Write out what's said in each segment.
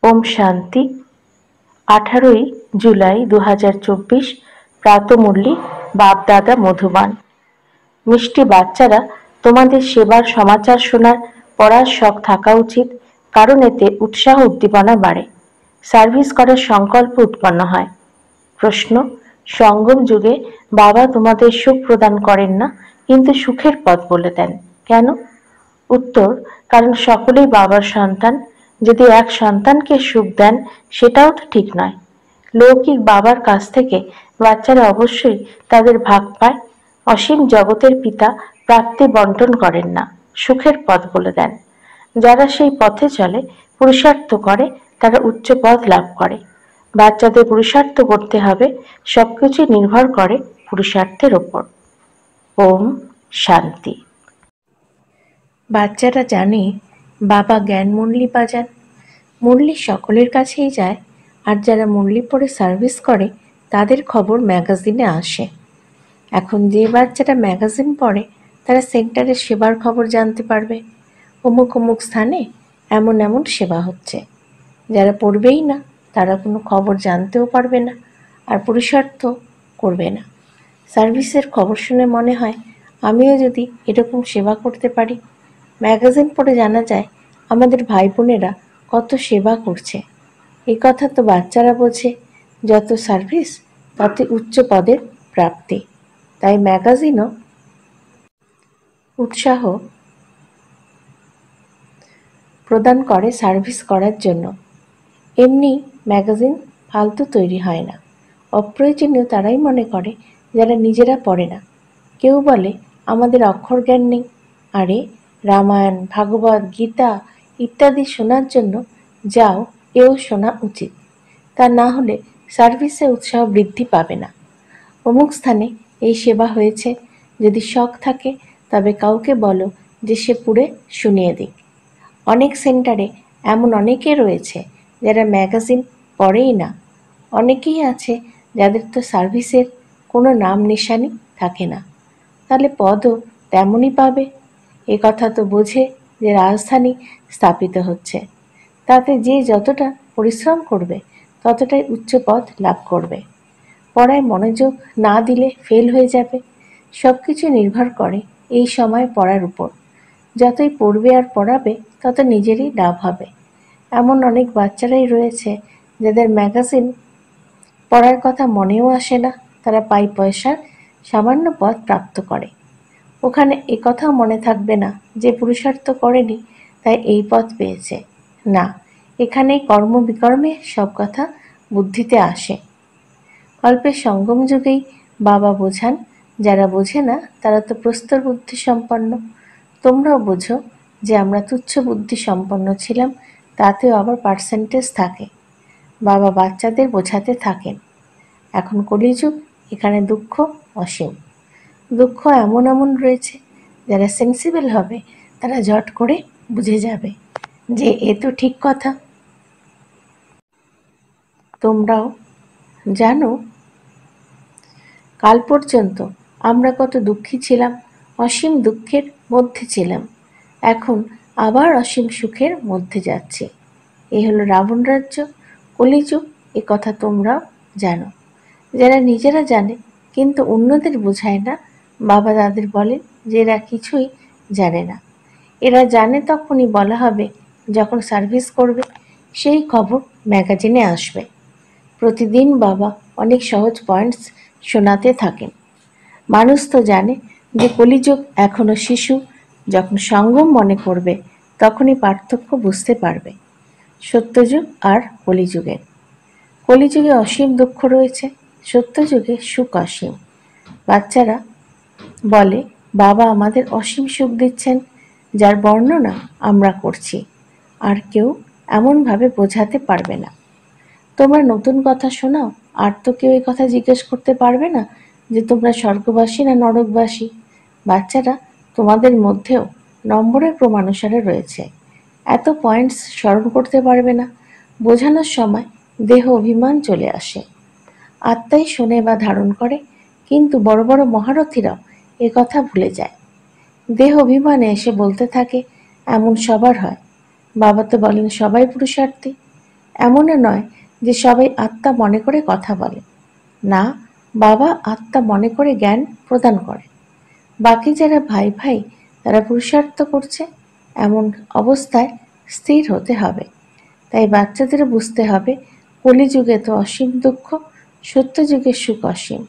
ওম শান্তি। 18ই জুলাই 2024 প্রাতঃমুরলি বাপ-দাদা মধুবান। মিষ্টি বাচ্চারা, তোমাদের সেবার সমাচার শোনার পড়ার শখ থাকা উচিত, কারণ এতে উৎসাহ উদ্দীপনা বাড়ে, সার্ভিস করার সংকল্প উৎপন্ন হয়। প্রশ্ন: সঙ্গম যুগে বাবা তোমাদের সুখ প্রদান করেন না, কিন্তু সুখের পথ বলে দেন, কেন? উত্তর: কারণ সকলেই বাবার সন্তান। যদি এক সন্তানকে সুখ দেন, সেটাও তো ঠিক নয়। লৌকিক বাবার কাছ থেকে বাচ্চারা অবশ্যই তাদের ভাগ পায়। অসীম জগতের পিতা প্রাপ্তি বন্টন করেন না, সুখের পথ বলে দেন। যারা সেই পথে চলে, পুরুষার্থ করে, তারা উচ্চ পদ লাভ করে। বাচ্চাদের পুরুষার্থ করতে হবে, সবকিছু নির্ভর করে পুরুষার্থের ওপর। ওম শান্তি। বাচ্চারা জানে বাবা জ্ঞান মুরলি বাজান। মুরলি সকলের কাছেই যায়, আর যারা মুরলি পড়ে সার্ভিস করে তাদের খবর ম্যাগাজিনে আসে। এখন যে বাচ্চারা ম্যাগাজিন পড়ে তারা সেন্টারের সেবার খবর জানতে পারবে, অমুক অমুক স্থানে এমন এমন সেবা হচ্ছে। যারা পড়বেই না তারা কোনো খবর জানতেও পারবে না, আর পুরুষার্থ করবে না। সার্ভিসের খবর শুনে মনে হয় আমিও যদি এরকম সেবা করতে পারি। ম্যাগাজিন পড়ে জানা যায় আমাদের ভাই বোনেরা কত সেবা করছে। এই কথা তো বাচ্চারা বোঝে, যত সার্ভিস তত উচ্চ পদের প্রাপ্তি। তাই ম্যাগাজিনও উৎসাহ প্রদান করে সার্ভিস করার জন্য। এমনি ম্যাগাজিন ফালতু তৈরি হয় না, অপ্রয়োজনীয় তারাই মনে করে যারা নিজেরা পড়ে না। কেউ বলে আমাদের অক্ষর জ্ঞান নেই। আরে, রামায়ণ, ভাগবত, গীতা ইত্যাদি শোনার জন্য যাও, এও শোনা উচিত। তা না হলে সার্ভিসে উৎসাহ বৃদ্ধি পাবে না। অমুক স্থানে এই সেবা হয়েছে, যদি শখ থাকে তবে কাউকে বলো যে সে পুড়ে শুনিয়ে দিক। অনেক সেন্টারে এমন অনেকে রয়েছে যারা ম্যাগাজিন পড়েই না। অনেকেই আছে যাদের তো সার্ভিসের কোনো নাম নিশানি থাকে না, তাহলে পদও তেমনই পাবে। এ কথা তো বোঝে যে রাজধানী স্থাপিত হচ্ছে, তাতে যে যতটা পরিশ্রম করবে ততটাই উচ্চ পদ লাভ করবে। পড়ায় মনোযোগ না দিলে ফেল হয়ে যাবে। সব কিছু নির্ভর করে এই সময় পড়ার উপর। যতই পড়বে আর পড়াবে তত নিজেরই লাভ হবে। এমন অনেক বাচ্চারাই রয়েছে যাদের ম্যাগাজিন পড়ার কথা মনেও আসে না, তারা পাই পয়সার সামান্য পদ প্রাপ্ত করে। ওখানে একথাও মনে থাকবে না যে পুরুষার্থ করেনি তাই এই পদ পেয়েছে। না, এখানেই কর্ম বিকর্মে সব কথা বুদ্ধিতে আসে। অল্পের সঙ্গম যুগেই বাবা বোঝান, যারা বোঝে না তারা তো প্রস্তর বুদ্ধি সম্পন্ন। তোমরাও বোঝো যে আমরা তুচ্ছ বুদ্ধি সম্পন্ন ছিলাম, তাতেও আবার পার্সেন্টেজ থাকে। বাবা বাচ্চাদের বোঝাতে থাকেন, এখন কলিযুগ, এখানে দুঃখ অসীম। দুঃখ এমন এমন রয়েছে, যারা সেন্সিবল হবে তারা ঝট করে বুঝে যাবে যে এ তো ঠিক কথা। তোমরাও জানো কাল পর্যন্ত আমরা কত দুঃখী ছিলাম, অসীম দুঃখের মধ্যে ছিলাম, এখন আবার অসীম সুখের মধ্যে যাচ্ছি। এই হলো রাবণ রাজ্য, কলিযুগ। এ কথা তোমরাও জানো। যারা নিজেরা জানে কিন্তু অন্যদের বোঝায় না, বাবা তাদের বলেন যে এরা কিছুই জানে না। এরা জানে তখনই বলা হবে যখন সার্ভিস করবে, সেই খবর ম্যাগাজিনে আসবে। প্রতিদিন বাবা অনেক সহজ পয়েন্টস শোনাতে থাকেন। মানুষ তো জানে যে কলিযুগ এখনো শিশু, যখন সঙ্গম মনে করবে তখনই পার্থক্য বুঝতে পারবে সত্যযুগ আর কলিযুগের। কলিযুগে অসীম দুঃখ রয়েছে, সত্যযুগে সুখ অসীম। বাচ্চারা বলে বাবা আমাদের অসীম সুখ দিচ্ছেন, যার বর্ণনা আমরা করছি, আর কেউ এমনভাবে বোঝাতে পারবে না। তোমরা নতুন কথা শোনাও, আর তো কেউ এই কথা জিজ্ঞেস করতে পারবে না যে তোমরা স্বর্গবাসী না নরকবাসী। বাচ্চারা তোমাদের মধ্যেও নম্বরের ক্রমানুসারে রয়েছে, এত পয়েন্টস স্মরণ করতে পারবে না। বোঝানোর সময় দেহ অভিমান চলে আসে। আত্মাই শোনে বা ধারণ করে, কিন্তু বড় বড় মহারথীরাও এ কথা ভুলে যায়। দেহ অভিমানে এসে বলতে থাকে এমন সবার হয়। বাবা তো বলেন সবাই পুরুষার্থী। এমনও নয় যে সবাই আত্মা মনে করে কথা বলে। না, বাবা আত্মা মনে করে জ্ঞান প্রদান করে। বাকি যারা ভাই ভাই তারা পুরুষার্থ করছে। এমন অবস্থায় স্থির হতে হবে। তাই বাচ্চাদের বুঝতে হবে, কলিযুগে তো অসীম দুঃখ, সত্যযুগের সুখ অসীম।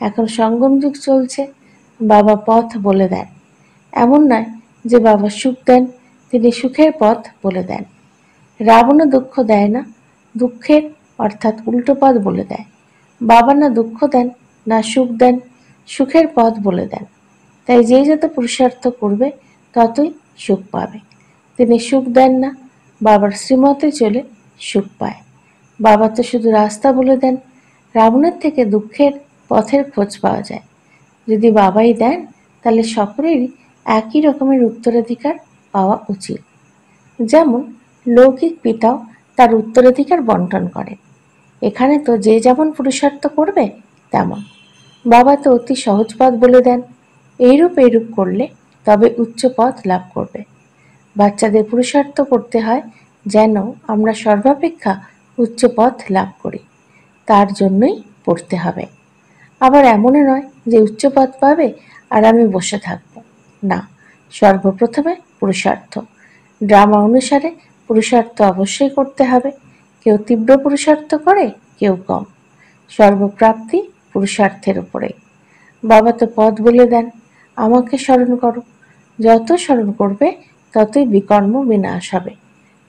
এখন সঙ্গম যুগ চলছে, বাবা পথ বলে দেন। এমন নয় যে বাবা সুখ দেন, তিনি সুখের পথ বলে দেন। রাবণও দুঃখ দেয় না, দুঃখের অর্থাৎ উল্টো পথ বলে দেয়। বাবা না দুঃখ দেন না সুখ দেন, সুখের পথ বলে দেন। তাই যে যত পুরুষার্থ করবে ততই সুখ পাবে। তিনি সুখ দেন না, বাবার শ্রীমতে চলে সুখ পায়। বাবা তো শুধু রাস্তা বলে দেন। রাবণের থেকে দুঃখের পথের খোঁজ পাওয়া যায়। যদি বাবাই দেন তাহলে সকলেরই একই রকমের উত্তরাধিকার পাওয়া উচিত। যেমন লৌকিক পিতাও তার উত্তরাধিকার বন্টন করেন। এখানে তো যে যেমন পুরুষার্থ করবে তেমন। বাবা তো অতি সহজ পথ বলে দেন, এইরূপ এইরূপ করলে তবে উচ্চ পথ লাভ করবে। বাচ্চাদের পুরুষার্থ করতে হয় যেন আমরা সর্বাপেক্ষা উচ্চ পথ লাভ করি, তার জন্যই পড়তে হবে। আবার এমনও নয় যে উচ্চ পথ পাবে আর আমি বসে থাকব। না, সর্বপ্রথমে পুরুষার্থ। ড্রামা অনুসারে পুরুষার্থ অবশ্যই করতে হবে। কেউ তীব্র পুরুষার্থ করে, কেউ কম। সর্বপ্রাপ্তি পুরুষার্থের উপরেই। বাবা তো পথ বলে দেন, আমাকে স্মরণ করো। যত স্মরণ করবে ততই বিকর্ম বিনাশ হবে।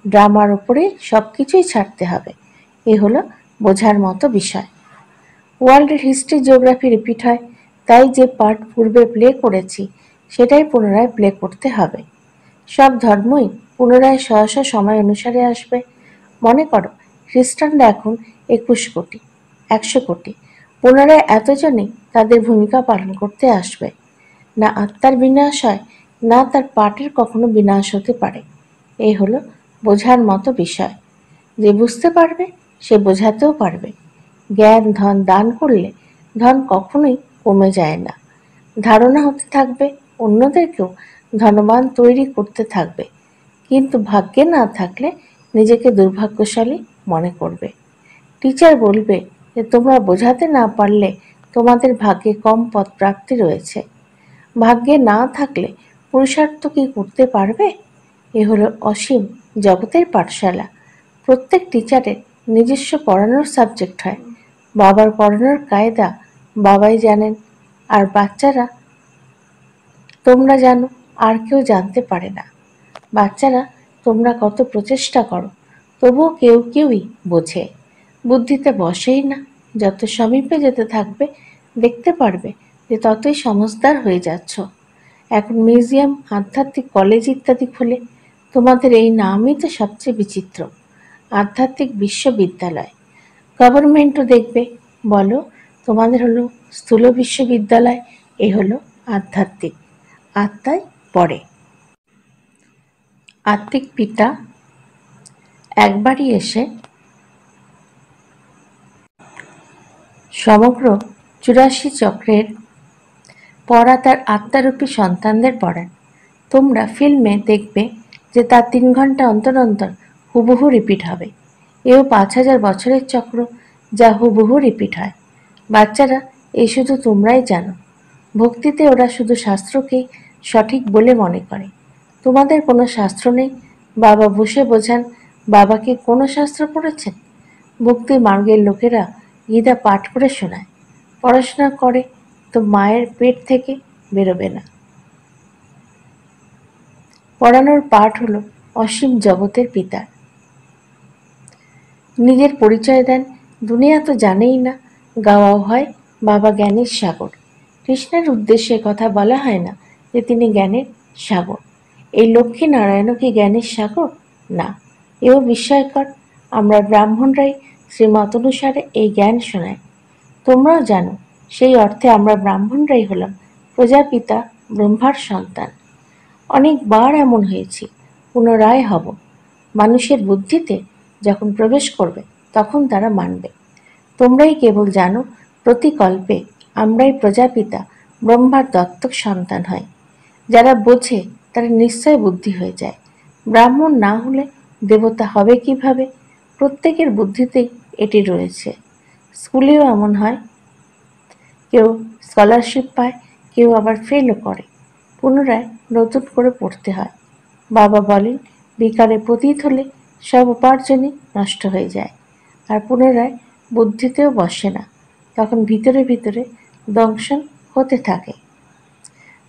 ড্রামার উপরে সবকিছুই ছাড়তে হবে। এ হলো বোঝার মতো বিষয়। ওয়ার্ল্ডের হিস্ট্রি জিওগ্রাফি রিপিট হয়, তাই যে পার্ট পূর্বে প্লে করেছি সেটাই পুনরায় প্লে করতে হবে। সব ধর্মই পুনরায় স্ব সময় অনুসারে আসবে। মনে করো খ্রিস্টানরা এখন 21 কোটি, 100 কোটি। পুনরায় এতজনই তাদের ভূমিকা পালন করতে আসবে। না আত্মার বিনাশ হয়, না তার পার্টের কখনো বিনাশ হতে পারে। এই হলো বোঝার মতো বিষয়। যে বুঝতে পারবে সে বোঝাতেও পারবে। জ্ঞান ধন দান করলে ধন কখনোই কমে যায় না। ধারণা হতে থাকবে, অন্যদেরকেও ধনবান তৈরি করতে থাকবে। কিন্তু ভাগ্যে না থাকলে নিজেকে দুর্ভাগ্যশালী মনে করবে। টিচার বলবে যে তোমরা বোঝাতে না পারলে তোমাদের ভাগ্যে কম পথ প্রাপ্তি রয়েছে। ভাগ্যে না থাকলে পুরুষার্থ কি করতে পারবে? এ হলো অসীম জগতের পাঠশালা। প্রত্যেক টিচারের নিজস্ব পড়ানোর সাবজেক্ট হয়। বাবার পড়ানোর কায়দা বাবাই জানেন, আর বাচ্চারা তোমরা জানো, আর কেউ জানতে পারে না। বাচ্চারা তোমরা কত প্রচেষ্টা করো, তবুও কেউ কেউই বোঝে, বুদ্ধিতে বসেই না। যত সমীপে যেতে থাকবে দেখতে পারবে যে ততই সমজদার হয়ে যাচ্ছ। এখন মিউজিয়াম, আধ্যাত্মিক কলেজ ইত্যাদি খুলে তোমাদের এই নামই তো সবচেয়ে বিচিত্র, আধ্যাত্মিক বিশ্ববিদ্যালয়। গভর্নমেন্টও দেখবে, বলো তোমাদের হলো স্থূল বিশ্ববিদ্যালয়, এ হলো আধ্যাত্মিক। আত্মায় পড়ে। আত্মিক পিতা একবারই এসে সমগ্র 84 চক্রের পড়া তার আত্মারূপী সন্তানদের পড়ান। তোমরা ফিল্মে দেখবে যে তার 3 ঘন্টা অন্তর অন্তর হুবহু রিপিট হবে। এও 5000 বছরের চক্র, যা হুবহু রিপিট হয়। বাচ্চারা এই শুধু তোমরাই জানো। ভক্তিতে ওরা শুধু শাস্ত্রকেই সঠিক বলে মনে করে। তোমাদের কোনো শাস্ত্র নেই। বাবা বসে বোঝান। বাবা কি কোনো শাস্ত্র পড়েছেন? ভক্তি মার্গের লোকেরা গীতা পাঠ করে শোনায়। পড়াশোনা করে তো মায়ের পেট থেকে বেরোবে না। পড়ানোর পাঠ হলো অসীম জগতের পিতা। নিজের পরিচয় দেন, দুনিয়া তো জানেই না। গাওয়াও হয় বাবা জ্ঞানের সাগর। কৃষ্ণের উদ্দেশ্যে কথা বলা হয় না যে তিনি জ্ঞানের সাগর। এই লক্ষ্মী নারায়ণও কি জ্ঞানের সাগর? না, এও বিস্ময়কর। আমরা ব্রাহ্মণরাই শ্রীমত অনুসারে এই জ্ঞান শোনাই। তোমরাও জানো, সেই অর্থে আমরা ব্রাহ্মণরাই হলাম প্রজাপিতা ব্রহ্মার সন্তান। অনেকবার এমন হয়েছি, পুনরায় হব। মানুষের বুদ্ধিতে যখন প্রবেশ করবে তখন তারা মানবে। তোমরাই কেবল জানো, প্রতিকল্পে আমরাই প্রজাপিতা ব্রহ্মার দত্তক সন্তান হয়। যারা বোঝে তারা নিশ্চয় বুদ্ধি হয়ে যায়। ব্রাহ্মণ না হলে দেবতা হবে কিভাবে? প্রত্যেকের বুদ্ধিতেই এটি রয়েছে। স্কুলেও এমন হয়, কেউ স্কলারশিপ পায়, কেউ আবার ফেলও করে, পুনরায় নতুন করে পড়তে হয়। বাবা বলেন, বিকালে পতিত হলে সব উপার্জনই নষ্ট হয়ে যায়, আর পুনরায় বুদ্ধিতেও বসে না, তখন ভিতরে ভিতরে দংশন হতে থাকে।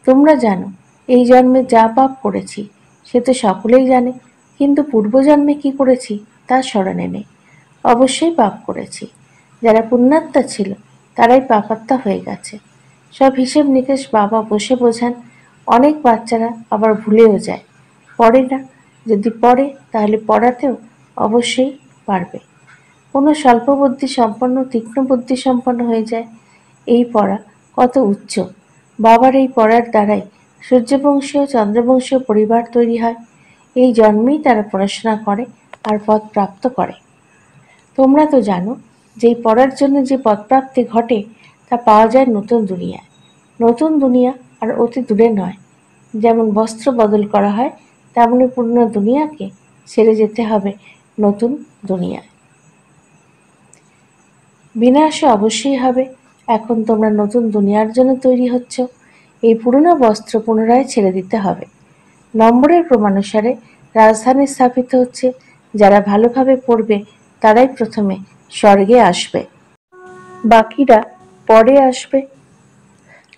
তোমরা জানো, এই জন্মে যা পাপ করেছি সে তো সকলেই জানে, কিন্তু পূর্বজন্মে কি করেছি তা স্মরণে নেই। অবশ্যই পাপ করেছি। যারা পুণ্যাত্মা ছিল তারাই পাপাত্মা হয়ে গেছে। সব হিসেব নিকেশ বাবা বসে বোঝান। অনেক বাচ্চারা আবার ভুলেও যায়, পড়ে না। যদি পড়ে তাহলে পড়াতেও অবশ্যই পারবে। কোনো স্বল্প বুদ্ধি সম্পন্ন তীক্ষ্ণ বুদ্ধি সম্পন্ন হয়ে যায়। এই পড়া কত উচ্চ! বাবার এই পড়ার দ্বারাই সূর্যবংশীয় চন্দ্রবংশীয় পরিবার তৈরি হয়। এই জন্মেই তারা পড়াশোনা করে আর পদ প্রাপ্ত করে। তোমরা তো জানো যে এই পড়ার জন্য যে পদপ্রাপ্তি ঘটে তা পাওয়া যায় নতুন দুনিয়ায়। নতুন দুনিয়া আর অতি দূরে নয়। যেমন বস্ত্র বদল করা হয়, তেমনি পুরনো দুনিয়াকে ছেড়ে যেতে হবে নতুন দুনিয়ায়। বিনাশও অবশ্যই হবে। এখন তোমরা নতুন দুনিয়ার জন্য তৈরি হচ্ছ। এই পুরনো বস্ত্র পুনরায় ছেড়ে দিতে হবে। নম্বরের ক্রমানুসারে রাজধানী স্থাপিত হচ্ছে। যারা ভালোভাবে পড়বে তারাই প্রথমে স্বর্গে আসবে, বাকিরা পরে আসবে।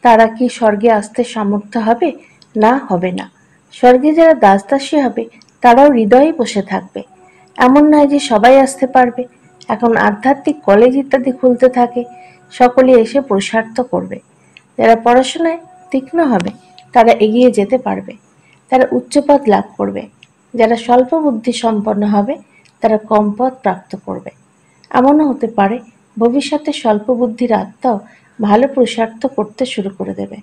তারা কি স্বর্গে আসতে সামর্থ্য হবে? না, হবে না। স্বর্গে যারা দাসদাসী হবে তারাও হৃদয়ে বসে থাকবে। এমন নয় যে সবাই আসতে পারবে। এখন আধ্যাত্মিক কলেজ ইত্যাদি খুলতে থাকে, সকলে এসে পুরুষার্থ করবে। যারা পড়াশোনায় তীক্ষ্ণ হবে তারা এগিয়ে যেতে পারবে, তারা উচ্চপদ লাভ করবে। যারা স্বল্প বুদ্ধি সম্পন্ন হবে তারা কম পদ প্রাপ্ত করবে। এমনও হতে পারে ভবিষ্যতে স্বল্প বুদ্ধির আত্মাও ভালো পুরুষার্থ করতে শুরু করে দেবে।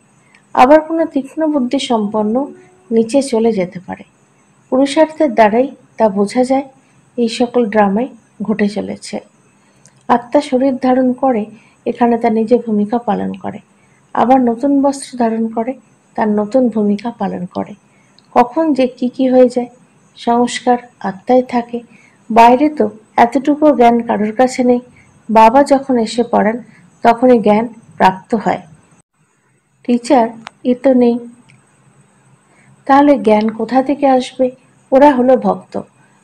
আবার কোনো তীক্ষ্ণ বুদ্ধি সম্পন্ন নিচে চলে যেতে পারে। পুরুষার্থের দ্বারাই তা বোঝা যায়। এই সকল ড্রামাই ঘটে চলেছে। আত্মা শরীর ধারণ করে, এখানে তার নিজে ভূমিকা পালন করে। আবার নতুন বস্ত্র ধারণ করে, তার নতুন ভূমিকা পালন করে। কখন যে কি কি হয়ে যায়, সংস্কার আত্মায় থাকে। বাইরে তো এতটুকু জ্ঞান কারোর কাছে নেই। বাবা যখন এসে পড়ান তখনই জ্ঞান প্রাপ্ত হয়। টিচার এ তো নেই, তাহলে জ্ঞান কোথা থেকে আসবে? ওরা হলো ভক্ত।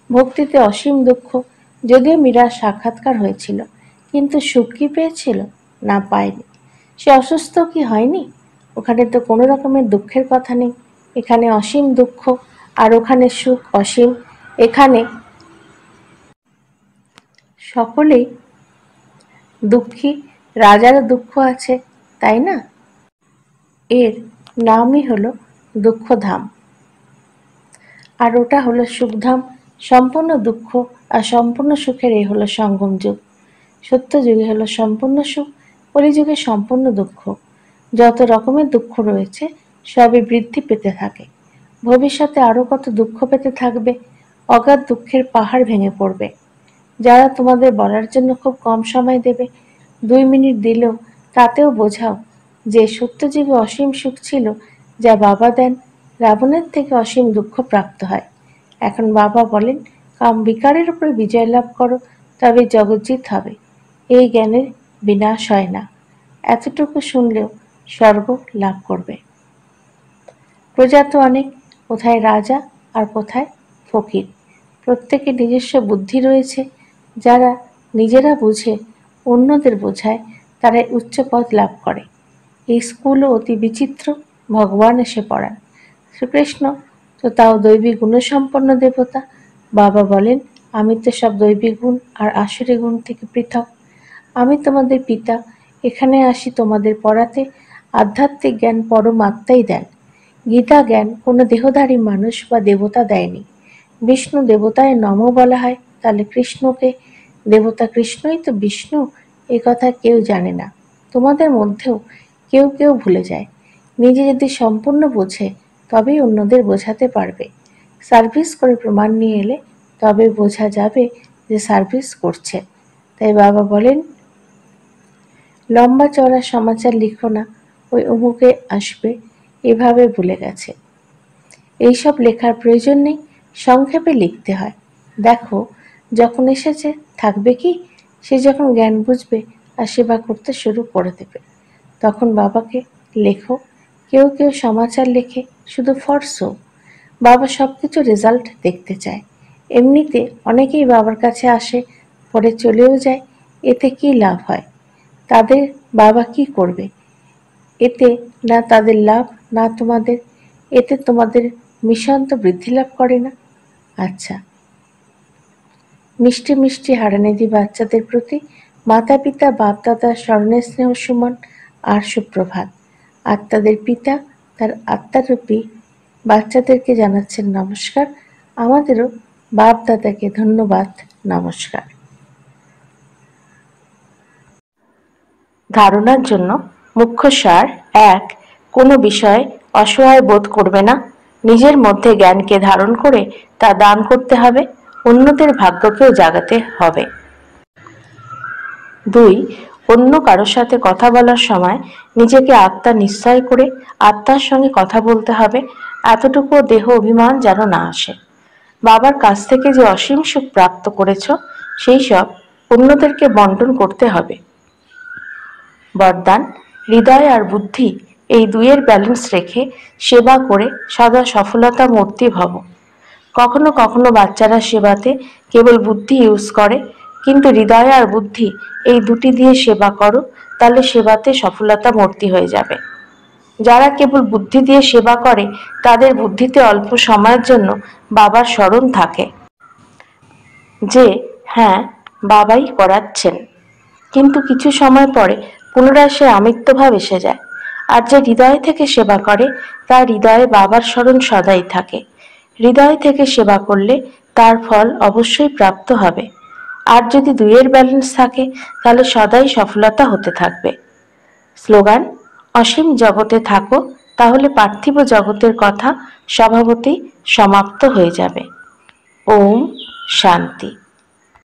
ভক্তিতে অসীম দুঃখ। যদিও মীরার সাক্ষাৎকার হয়েছিল, কিন্তু সুখ কি পেয়েছিল? না, পায়নি। সে অসুস্থ কি হয়নি? ওখানে তো কোনো রকমের দুঃখের কথা নেই। এখানে অসীম দুঃখ, আর ওখানে সুখ অসীম। এখানে সকলেই দুঃখী, রাজারও দুঃখ আছে, তাই না? এর নামই হলো দুঃখধাম, আর ওটা হলো সুখধাম। সম্পূর্ণ দুঃখ আর সম্পূর্ণ সুখের এই হলো সঙ্গম যুগ। সত্য যুগে হলো সম্পূর্ণ সুখ, কলিযুগে সম্পূর্ণ দুঃখ। যত রকমের দুঃখ রয়েছে সবই বৃদ্ধি পেতে থাকে। ভবিষ্যতে আরো কত দুঃখ পেতে থাকবে। অগাধ দুঃখের পাহাড় ভেঙে পড়বে। যারা তোমাদের বলার জন্য খুব কম সময় দেবে, 2 মিনিট দিলেও তাতেও বোঝাও যে সত্যযুগে অসীম সুখ ছিল, যা বাবা দেন। রাবণের থেকে অসীম দুঃখ প্রাপ্ত হয়। এখন বাবা বলেন, কাম বিকারের উপরে বিজয় লাভ করো, তবে জগজ্জিত হবে। এই জ্ঞানের বিনাশ হয় না। এতটুকু শুনলেও স্বর্গ লাভ করবে। প্রজা তো অনেক, কোথায় রাজা আর কোথায় ফকির। প্রত্যেকের নিজস্ব বুদ্ধি রয়েছে। যারা নিজেরা বুঝে অন্যদের বোঝায় তারাই উচ্চ পদ লাভ করে। এই স্কুলও অতি বিচিত্র। ভগবান এসে পড়ান। শ্রীকৃষ্ণ তো তাও দৈবী গুণসম্পন্ন দেবতা। বাবা বলেন, আমি তো সব দৈবী গুণ আর আসুরি গুণ থেকে পৃথক। আমি তোমাদের পিতা, এখানে আসি তোমাদের পড়াতে। আধ্যাত্মিক জ্ঞান পরমাত্মাই দেন। গীতা জ্ঞান কোনো দেহধারী মানুষ বা দেবতা দেয়নি। বিষ্ণু দেবতায় নম বলা হয়, তাহলে কৃষ্ণকে দেবতা কৃষ্ণই তো বিষ্ণু, এ কথা কেউ জানে না। তোমাদের মধ্যেও কেউ কেউ ভুলে যায়। নিজে যদি সম্পূর্ণ বোঝে তবেই অন্যদের বোঝাতে পারবে। সার্ভিস করে প্রমাণ নিয়ে এলে তবে বোঝা যাবে যে সার্ভিস করছে। তাই বাবা বলেন, লম্বা চড়া সমাচার লিখো না, ওই অমুকে আসবে, এভাবে ভুলে গেছে। এইসব লেখার প্রয়োজন নেই, সংক্ষেপে লিখতে হয়। দেখো, যখন এসেছে থাকবে কি? সে যখন জ্ঞান বুঝবে আর সেবা করতে শুরু করে দেবে, তখন বাবাকে লেখো। কেউ কেউ সমাচার লেখে শুধু ফর শো। বাবা সবকিছু রেজাল্ট দেখতে চায়। এমনিতে অনেকেই বাবার কাছে আসে, পরে চলেও যায়। এতে কি লাভ হয়? তাদের বাবা কি করবে? এতে না তাদের লাভ না তোমাদের। এতে তোমাদের মিশন তো বৃদ্ধি লাভ করে না। আচ্ছা, মিষ্টি মিষ্টি হারানিধি বাচ্চাদের প্রতি মাতা পিতা বাপ দাদার স্মরণের স্নেহ সুমন আর সুপ্রভাত। আত্মাদের পিতা তার আত্মারূপী বাচ্চাদেরকে জানাচ্ছেন নমস্কার। আমাদেরও বাপ দাদাকে ধন্যবাদ, নমস্কার। ধারণার জন্য মুখ্য সার: ১. কোনো বিষয়ে অসহায় বোধ করবে না। নিজের মধ্যে জ্ঞানকে ধারণ করে তা দান করতে হবে, অন্যদের ভাগ্যকেও জাগাতে হবে। ২. অন্য কারোর সাথে কথা বলার সময় নিজেকে আত্মা নিশ্চয় করে আত্মার সঙ্গে কথা বলতে হবে, এতটুকু দেহ অভিমান যেন না আসে। বাবার কাছ থেকে যে অসীম সুখ প্রাপ্ত করেছ সেই সব অন্যদেরকে বন্টন করতে হবে। বরদান: হৃদয় আর বুদ্ধি এই দুইয়ের ব্যালেন্স রেখে সেবা করে সদা সফলতা মূর্তি ভব। কখনো কখনো বাচ্চারা সেবাতে কেবল বুদ্ধি ইউজ করে, কিন্তু হৃদয় আর বুদ্ধি এই দুটি দিয়ে সেবা করো, তাহলে সেবাতে সফলতা মূর্তি হয়ে যাবে। যারা কেবল বুদ্ধি দিয়ে সেবা করে তাদের বুদ্ধিতে অল্প সময়ের জন্য বাবার স্মরণ থাকে যে হ্যাঁ বাবাই করাচ্ছেন, কিন্তু কিছু সময় পরে পুনরায় সে আমিত্বভাব এসে যায়। আর যে হৃদয় থেকে সেবা করে তার হৃদয়ে বাবার স্মরণ সদাই থাকে। হৃদয় থেকে সেবা করলে তার ফল অবশ্যই প্রাপ্ত হবে। আর যদি দুইয়ের ব্যালেন্স থাকে তাহলে সদাই সফলতা হতে থাকবে। স্লোগান: অসীম জগতে থাকো, তাহলে পার্থিব জগতের কথা স্বভাবতই সমাপ্ত হয়ে যাবে। ওম শান্তি।